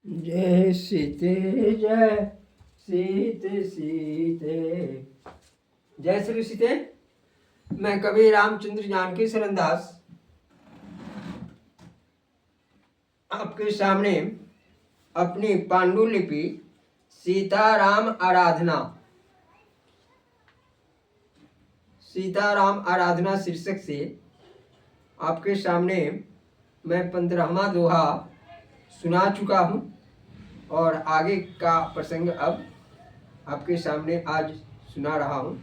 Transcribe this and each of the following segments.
जय सीते जय सीते सीते। जय श्री सीते। मैं कवि रामचंद्र जानकी शरणदास आपके सामने अपनी पांडुलिपि सीताराम आराधना शीर्षक से आपके सामने मैं 15वां दोहा सुना चुका हूँ और आगे का प्रसंग अब आपके सामने आज सुना रहा हूँ।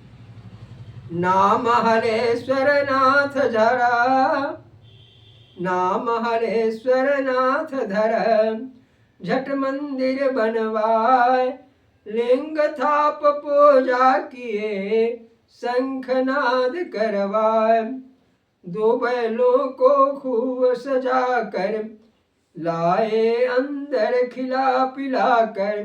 नाम हरेश्वर नाथ धरा, नाम हरेश्वर नाथ धर, झट मंदिर बनवाए, लिंग थाप पूजा किए, शंखनाद करवाए, दो बैलों को खूब सजा कर लाए, अंदर खिला पिला कर,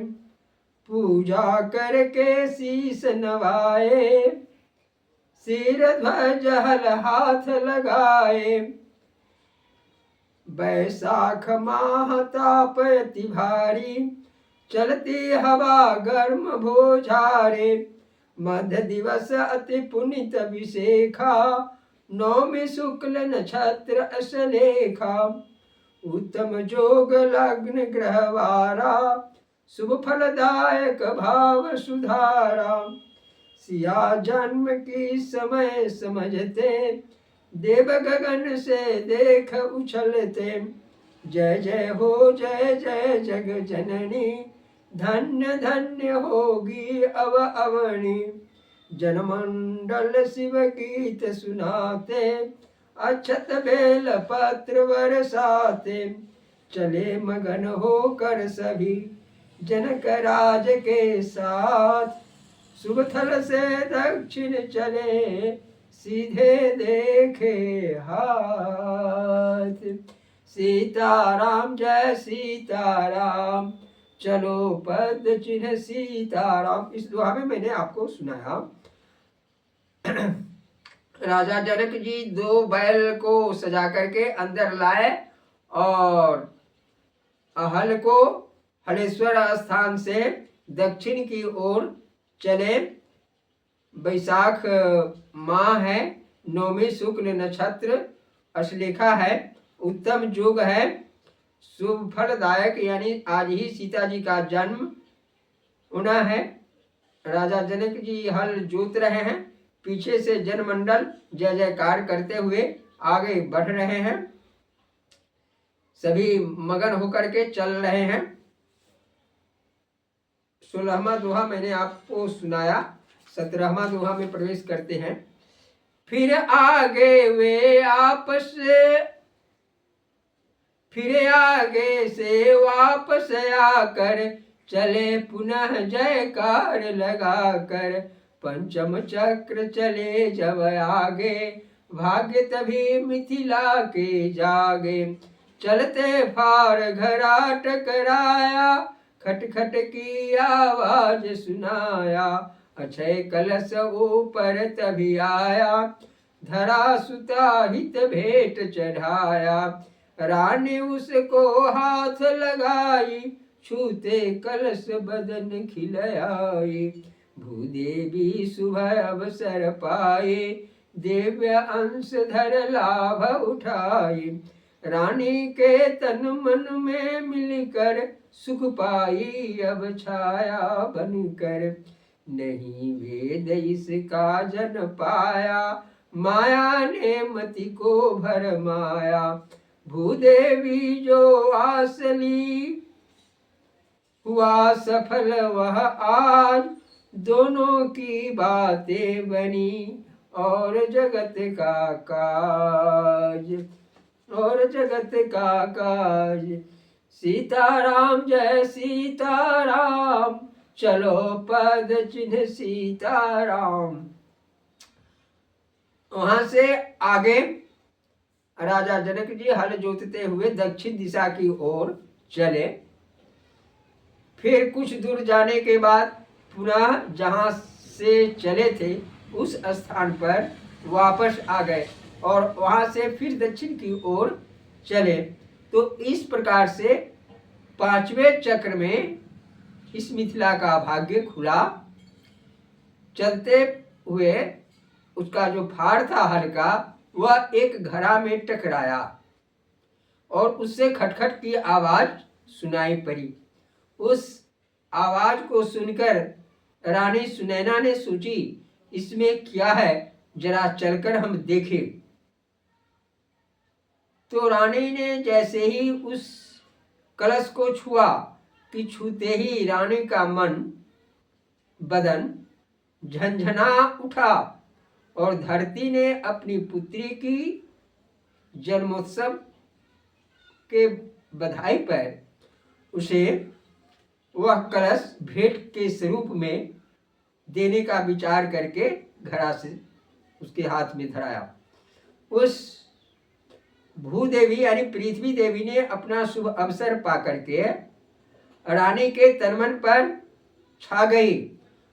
पूजा करके शीश नवाए, सिर ध्वज हल हाथ लगाए, बैसाख माह ताप अति भारी, चलती हवा गर्म भोझारे, मध्य दिवस अति पुनित विशेखा, नौमी शुक्ल नक्षत्र अश्लेखा, उत्तम जोग लग्न ग्रहवारा, शुभ फलदायक भाव सुधारा, सिया जन्म की समय समझते, देव गगन से देख उछलते, जय जय हो जय जय जग जननी, धन्य धन्य होगी अव अवनी, जनमंडल शिव गीत सुनाते, अक्षत बेल पत्र बरसाते, चले मगन होकर सभी जनक राज के साथ, शुभ थल से दक्षिण चले, सीधे देखे हाथ। सीताराम जय सीताराम, चलो पद चिन्ह सीताराम। इस दुआ में मैंने आपको सुनाया। राजा जनक जी दो बैल को सजा करके अंदर लाए और हल को हलेश्वर स्थान से दक्षिण की ओर चले। बैसाख माह है, नौमी शुक्ल नक्षत्र अश्लेखा है, उत्तम योग है, शुभ फलदायक यानी आज ही सीता जी का जन्म होना है। राजा जनक जी हल जोत रहे हैं, पीछे से जनमंडल जय जयकार करते हुए आगे बढ़ रहे हैं, सभी मगन होकर के चल रहे हैं। 16वां दोहा मैंने आपको सुनाया। 17वां दोहा में प्रवेश करते हैं। फिर आगे से वापस आकर, चले पुनः जयकार लगाकर, पंचम चक्र चले जब आगे, भाग्य तभी मिथिला के जागे, चलते फार घरा टकराया, खटखट की आवाज सुनाया, अक्षय कलश ऊपर तभी आया, धरा सुता हित भेंट चढ़ाया, रानी उसको हाथ लगाई, छूते कलश बदन खिलाई, भूदेवी सुबह अवसर पाए, दिव्य अंश धर लाभ उठाई, रानी के तन मन में मिलकर, सुख पाई अब छाया बनकर, नहीं भेद इसका जन पाया, माया ने मति को भरमाया, भूदेवी जो आसली हुआ सफल वह आज, दोनों की बातें बनी और जगत का काज, सीताराम जय सीताराम, चलो पद चिन्ह सीताराम। वहां से आगे राजा जनक जी हल जोतते हुए दक्षिण दिशा की ओर चले। फिर कुछ दूर जाने के बाद पुनः जहां से चले थे उस स्थान पर वापस आ गए और वहां से फिर दक्षिण की ओर चले। तो इस प्रकार से 5वें चक्र में इस मिथिला का भाग्य खुला। चलते हुए उसका जो फाड़ था हल का, वह एक घड़ा में टकराया और उससे खटखट की आवाज सुनाई पड़ी। उस आवाज को सुनकर रानी सुनैना ने सोची, इसमें क्या है, जरा चलकर हम देखें। तो रानी ने जैसे ही उस कलश को छुआ कि छूते ही रानी का मन बदन झंझना उठा और धरती ने अपनी पुत्री की जन्मोत्सव के बधाई पर उसे वह कलश भेंट के स्वरूप में देने का विचार करके घड़ा से उसके हाथ में धराया। उस भूदेवी यानी पृथ्वी देवी ने अपना शुभ अवसर पाकर के रानी के तनमन पर छा गई।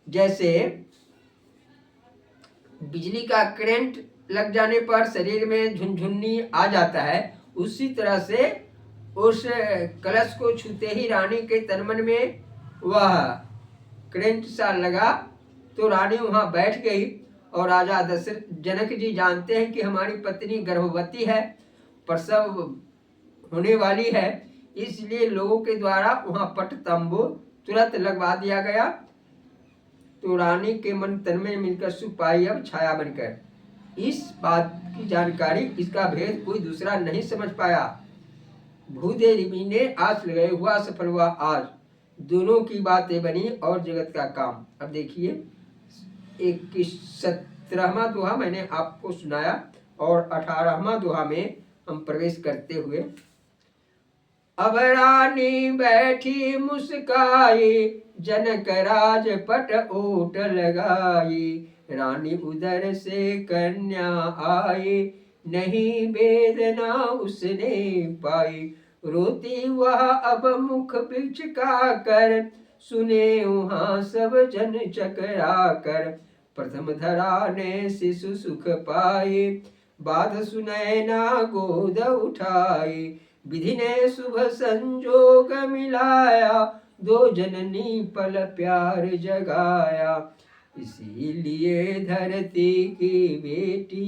जैसे बिजली का करंट लग जाने पर शरीर में झुनझुन्नी आ जाता है, उसी तरह से उस कलश को छूते ही रानी के तनमन में वह करंट सा लगा। तो रानी वहां बैठ गई और राजा दशरथ जनक जी जानते हैं कि हमारी पत्नी गर्भवती है, प्रसव होने वाली है, इसलिए लोगों के द्वारा वहां पट तंबू तुरंत लगवा दिया गया। तो रानी के मन तन में मिलकर सुख पाई अब छाया बनकर। इस बात की जानकारी, इसका भेद कोई दूसरा नहीं समझ पाया। भूदेवी ने आस लगाए, हुआ सफल हुआ आज, दोनों की बातें बनी और जगत का काम। अब देखिए 17वां दोहा मैंने आपको सुनाया और 18वां दोहा में हम प्रवेश करते हुए, अब रानी बैठी मुस्काई, जनक राज पट ओट लगाई, रानी उदर से कन्या आई, नहीं वेदना उसने पाई, रोती वह अब मुख बिचका कर, सुने वहाँ सब जन चकरा कर, प्रथम धरा ने शिशु सुख पाए, बाद सुनैना गोद उठाई, विधि ने शुभ संजोग मिलाया, दो जननी पल प्यार जगाया, इसीलिए धरती की बेटी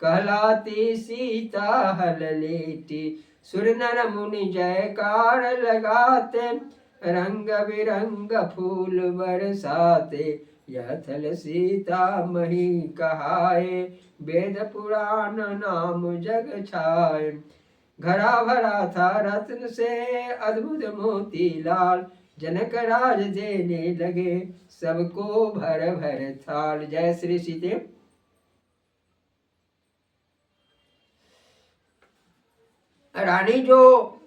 कहलाती सीता हल लेटी, सुर नर मुनि जयकार लगाते, रंग बिरंग फूल बरसाते, यह थल सीता मही कहाए, वेद पुराण नाम जग छाए, घड़ा भरा था रत्न से अद्भुत मोती लाल, जनक राज देने लगे सबको भर भर थाल। जय श्री सीते। रानी जो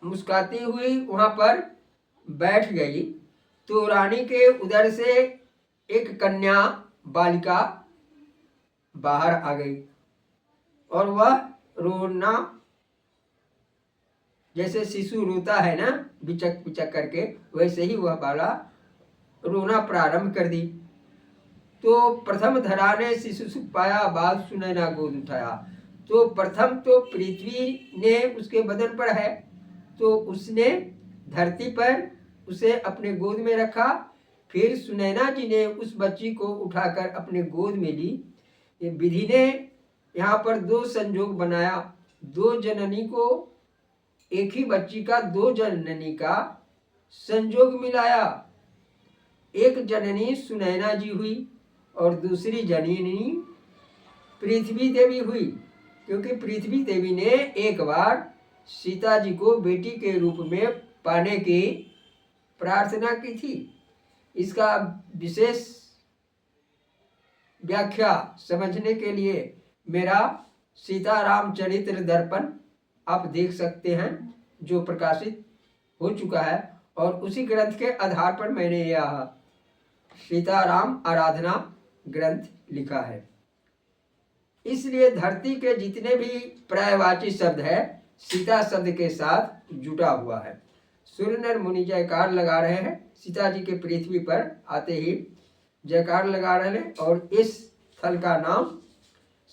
मुस्कुराती हुई वहां पर बैठ गई, तो रानी के उदर से एक कन्या बालिका बाहर आ गई और वह रोना, जैसे शिशु रोता है ना बिचक बिचक करके, वैसे ही वह बाला रोना प्रारंभ कर दी। तो प्रथम धरा ने शिशु सुख पाया, बाद सुनैना गोद उठाया। तो प्रथम तो पृथ्वी ने उसके बदन पर है, तो उसने धरती पर उसे अपने गोद में रखा, फिर सुनैना जी ने उस बच्ची को उठाकर अपने गोद में ली। ये विधि ने यहाँ पर दो संजोग बनाया, दो जननी को, एक ही बच्ची का दो जननी का संजोग मिलाया। एक जननी सुनैना जी हुई और दूसरी जननी पृथ्वी देवी हुई, क्योंकि पृथ्वी देवी ने एक बार सीता जी को बेटी के रूप में पाने की प्रार्थना की थी। इसका विशेष व्याख्या समझने के लिए मेरा सीताराम चरित्र दर्पण आप देख सकते हैं, जो प्रकाशित हो चुका है, और उसी ग्रंथ के आधार पर मैंने यह सीताराम आराधना ग्रंथ लिखा है। इसलिए धरती के जितने भी पर्यायवाची शब्द है सीता शब्द के साथ जुटा हुआ है। सूर्य नर मुनि जयकार लगा रहे हैं, सीता जी के पृथ्वी पर आते ही जयकार लगा रहे हैं, और इस स्थल का नाम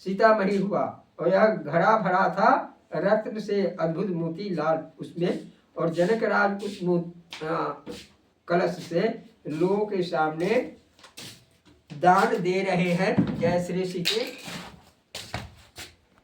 सीतामढ़ी हुआ। और यह घड़ा भरा था रत्न से अद्भुत मोती लाल उसमें, और जनक राज उस कलश से लोगों के सामने दान दे रहे हैं। जय श्री सीते